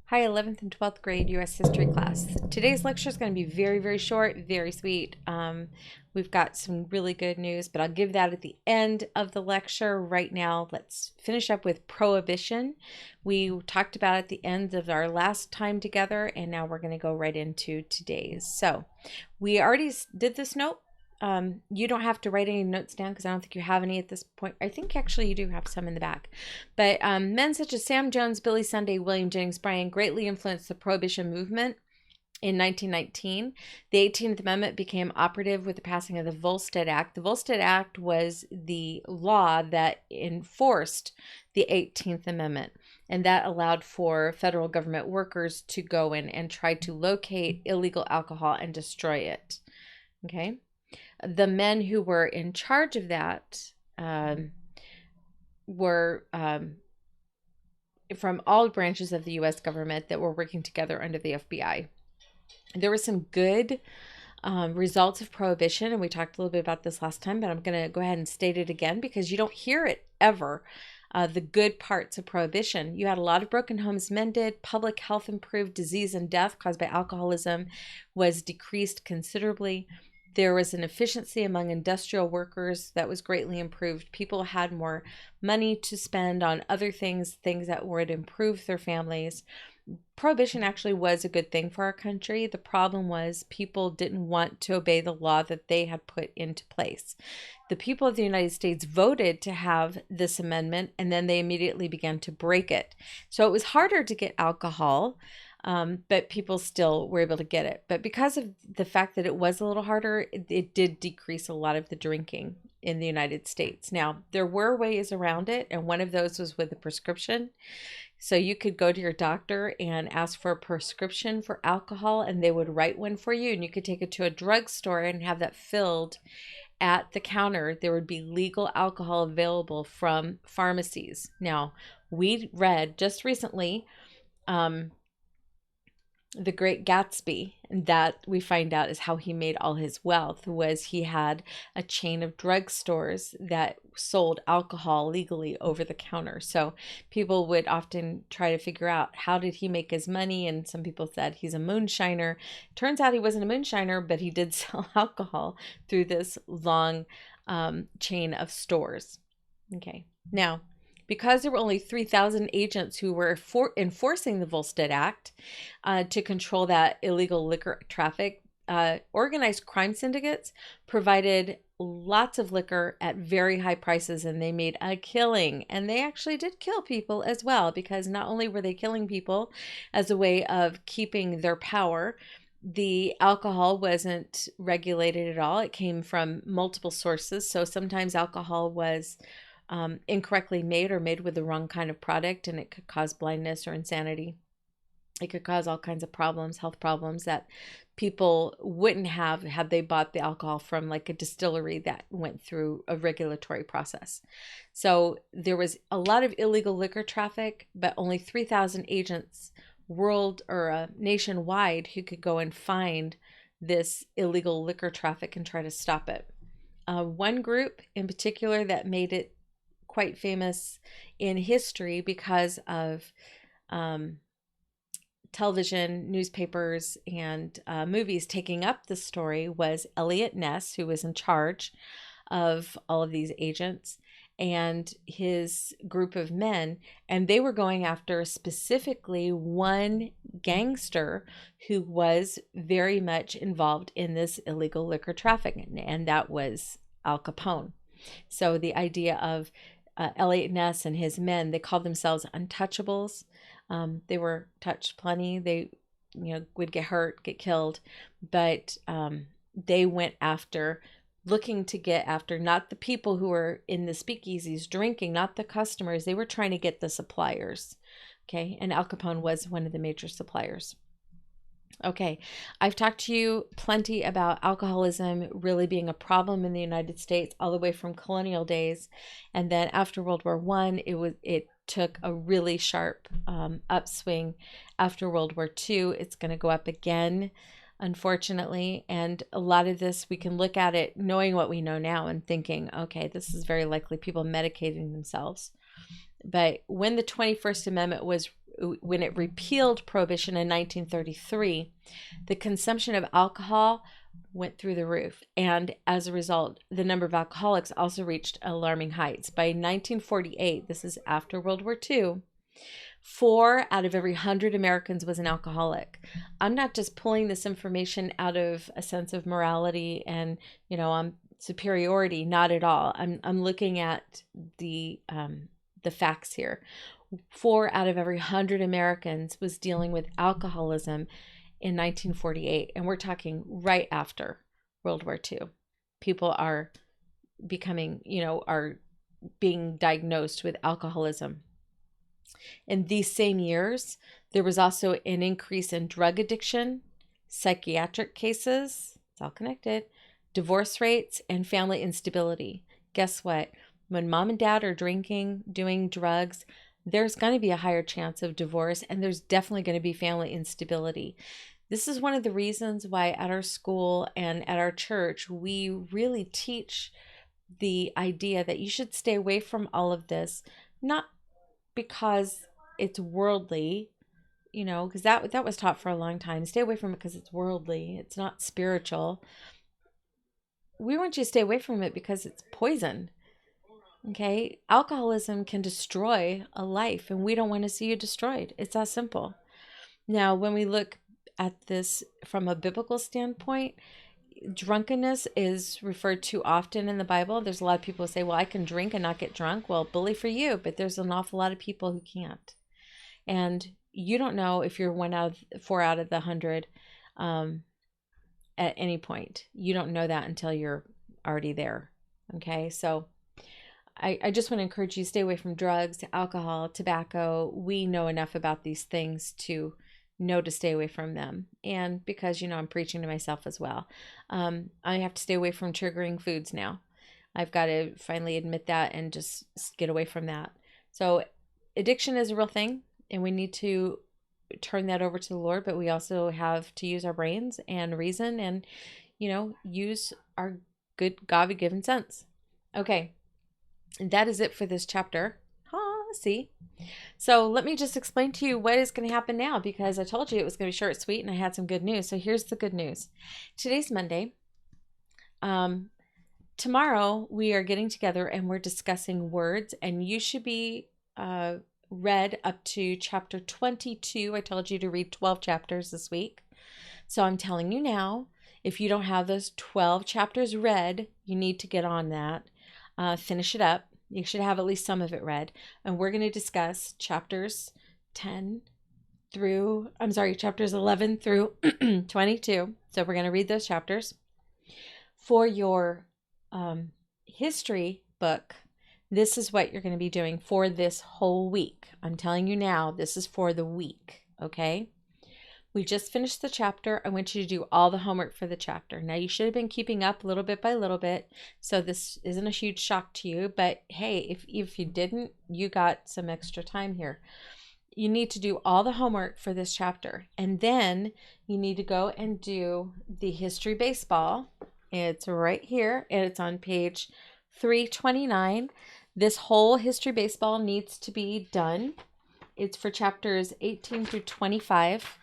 Hi, 11th and 12th grade U.S. history class. Today's lecture is going to be very, very short, very sweet. We've got some really good news, but I'll give that at the end of the lecture. Right now, let's finish up with prohibition. We talked about it at the end of our last time together, and now we're going to go right into today's. So we already did this note. You don't have to write any notes down because I don't think you have any at this point. I think actually you do have some in the back. But men such as Sam Jones, Billy Sunday, William Jennings Bryan greatly influenced the Prohibition movement. In 1919, the 18th Amendment became operative with the passing of the Volstead Act. The Volstead Act was the law that enforced the 18th Amendment, and that allowed for federal government workers to go in and try to locate illegal alcohol and destroy it. Okay? The men who were in charge of that were from all branches of the U.S. government that were working together under the FBI. There were some good results of prohibition, and we talked a little bit about this last time, but I'm going to go ahead and state it again because you don't hear it ever. The good parts of prohibition. You had a lot of broken homes mended, public health improved, disease and death caused by alcoholism was decreased considerably. There was an efficiency among industrial workers that was greatly improved. People had more money to spend on other things that would improve their families. Prohibition actually was a good thing for our country. The problem was people didn't want to obey the law that they had put into place. The people of the United States voted to have this amendment, and then they immediately began to break it. So it was harder to get alcohol. But people still were able to get it. But because of the fact that it was a little harder, it did decrease a lot of the drinking in the United States. Now, there were ways around it, and one of those was with a prescription. So you could go to your doctor and ask for a prescription for alcohol, and they would write one for you, and you could take it to a drugstore and have that filled at the counter. There would be legal alcohol available from pharmacies. Now, we read just recently, The Great Gatsby, and that we find out is how he made all his wealth. Was he had a chain of drugstores that sold alcohol legally over the counter. So people would often try to figure out how did he make his money, and some people said he's a moonshiner. Turns out he wasn't a moonshiner, but he did sell alcohol through this long chain of stores. Okay, now because there were only 3,000 agents who were enforcing the Volstead Act to control that illegal liquor traffic, organized crime syndicates provided lots of liquor at very high prices, and they made a killing. And they actually did kill people as well, because not only were they killing people as a way of keeping their power, the alcohol wasn't regulated at all. It came from multiple sources. So sometimes alcohol was incorrectly made or made with the wrong kind of product, and it could cause blindness or insanity. It could cause all kinds of problems, health problems that people wouldn't have had they bought the alcohol from like a distillery that went through a regulatory process. So there was a lot of illegal liquor traffic, but only 3,000 agents nationwide who could go and find this illegal liquor traffic and try to stop it. One group in particular that made it quite famous in history because of television, newspapers, and movies taking up the story was Eliot Ness, who was in charge of all of these agents and his group of men, and they were going after specifically one gangster who was very much involved in this illegal liquor trafficking, and that was Al Capone. So the idea of Eliot Ness and his men, they called themselves untouchables. They were touched plenty. They, would get hurt, get killed, but they went after, looking to get after not the people who were in the speakeasies drinking, not the customers. They were trying to get the suppliers. Okay, and Al Capone was one of the major suppliers. Okay, I've talked to you plenty about alcoholism really being a problem in the United States all the way from colonial days, and then after World War I, it took a really sharp upswing. After World War II, it's going to go up again, unfortunately, and a lot of this we can look at it knowing what we know now and thinking, okay, this is very likely people medicating themselves. But when the 21st Amendment was when it repealed prohibition in 1933, the consumption of alcohol went through the roof. And as a result, the number of alcoholics also reached alarming heights. By 1948, this is after World War II, 4 out of every 100 Americans was an alcoholic. I'm not just pulling this information out of a sense of morality and, superiority, not at all. I'm looking at the facts here. 4 out of every 100 Americans was dealing with alcoholism in 1948, and we're talking right after World War II. People are are being diagnosed with alcoholism. In these same years, there was also an increase in drug addiction, psychiatric cases, it's all connected, divorce rates, and family instability. Guess what? When mom and dad are drinking, doing drugs, there's going to be a higher chance of divorce, and there's definitely going to be family instability. This is one of the reasons why at our school and at our church, we really teach the idea that you should stay away from all of this, not because it's worldly, because that was taught for a long time. Stay away from it because it's worldly. It's not spiritual. We want you to stay away from it because it's poison. Okay? Alcoholism can destroy a life, and we don't want to see you destroyed. It's that simple. Now, when we look at this from a biblical standpoint, drunkenness is referred to often in the Bible. There's a lot of people who say, well, I can drink and not get drunk. Well, bully for you, but there's an awful lot of people who can't. And you don't know if you're 4 out of the 100 at any point. You don't know that until you're already there. Okay, so I just want to encourage you to stay away from drugs, alcohol, tobacco. We know enough about these things to know to stay away from them. And because, I'm preaching to myself as well. I have to stay away from triggering foods now. I've got to finally admit that and just get away from that. So addiction is a real thing, and we need to turn that over to the Lord, but we also have to use our brains and reason and, use our good God-given sense. Okay. That is it for this chapter. See? So let me just explain to you what is going to happen now, because I told you it was going to be short and sweet, and I had some good news. So here's the good news. Today's Monday. Tomorrow we are getting together and we're discussing words, and you should be read up to chapter 22. I told you to read 12 chapters this week. So I'm telling you now, if you don't have those 12 chapters read, you need to get on that. Finish it up. You should have at least some of it read. And we're going to discuss chapters 11 through 22. So we're going to read those chapters. For your history book, this is what you're going to be doing for this whole week. I'm telling you now, this is for the week, okay? We just finished the chapter. I want you to do all the homework for the chapter. Now, you should have been keeping up little bit by little bit, so this isn't a huge shock to you. But hey, if you didn't, you got some extra time here. You need to do all the homework for this chapter. And then you need to go and do the history baseball. It's right here, and it's on page 329. This whole history baseball needs to be done. It's for chapters 18 through 25.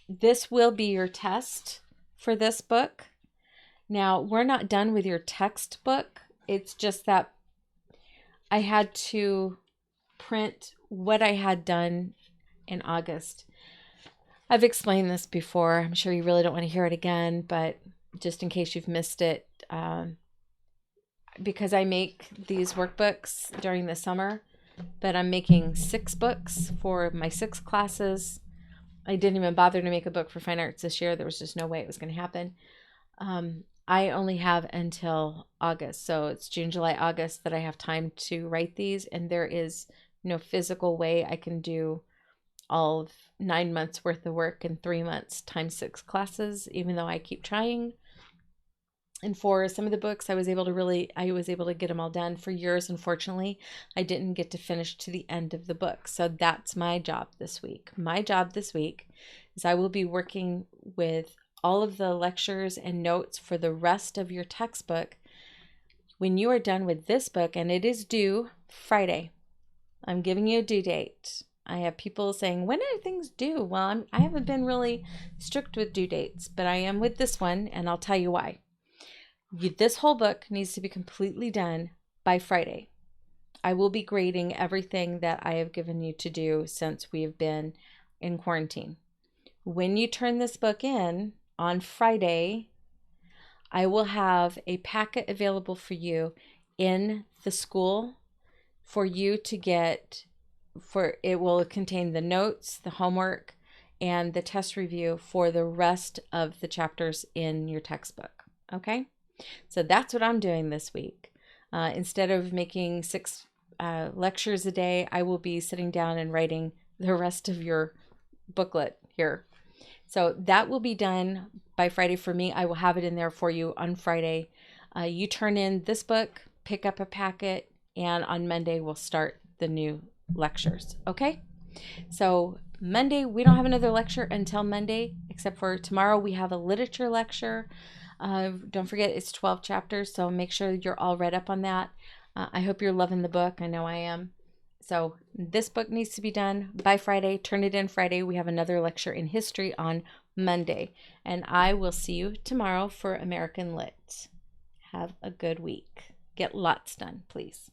This will be your test for this book. Now, we're not done with your textbook. It's just that I had to print what I had done in August. I've explained this before. I'm sure you really don't want to hear it again, but just in case you've missed it, because I make these workbooks during the summer, but I'm making 6 books for my 6 classes. I didn't even bother to make a book for fine arts this year. There was just no way it was going to happen. I only have until August. So it's June, July, August that I have time to write these. And there is no physical way I can do all of 9 months worth of work in 3 months times 6 classes, even though I keep trying. And for some of the books, I was able to get them all done. For yours, unfortunately, I didn't get to finish to the end of the book. So that's my job this week. My job this week is I will be working with all of the lectures and notes for the rest of your textbook. When you are done with this book, and it is due Friday, I'm giving you a due date. I have people saying, when are things due? Well, I haven't been really strict with due dates, but I am with this one, and I'll tell you why. This whole book needs to be completely done by Friday. I will be grading everything that I have given you to do since we have been in quarantine. When you turn this book in on Friday, I will have a packet available for you in the school for you to get. For it will contain the notes, the homework, and the test review for the rest of the chapters in your textbook. Okay, so that's what I'm doing this week. Instead of making 6 lectures a day, I will be sitting down and writing the rest of your booklet here. So that will be done by Friday for me. I will have it in there for you on Friday. You turn in this book, pick up a packet, and on Monday we'll start the new lectures. Okay? So Monday, we don't have another lecture until Monday, except for tomorrow we have a literature lecture. Don't forget, it's 12 chapters, so make sure you're all read up on that. I hope you're loving the book. I know I am. So this book needs to be done by Friday. Turn it in Friday. We have another lecture in history on Monday. And I will see you tomorrow for American Lit. Have a good week. Get lots done, please.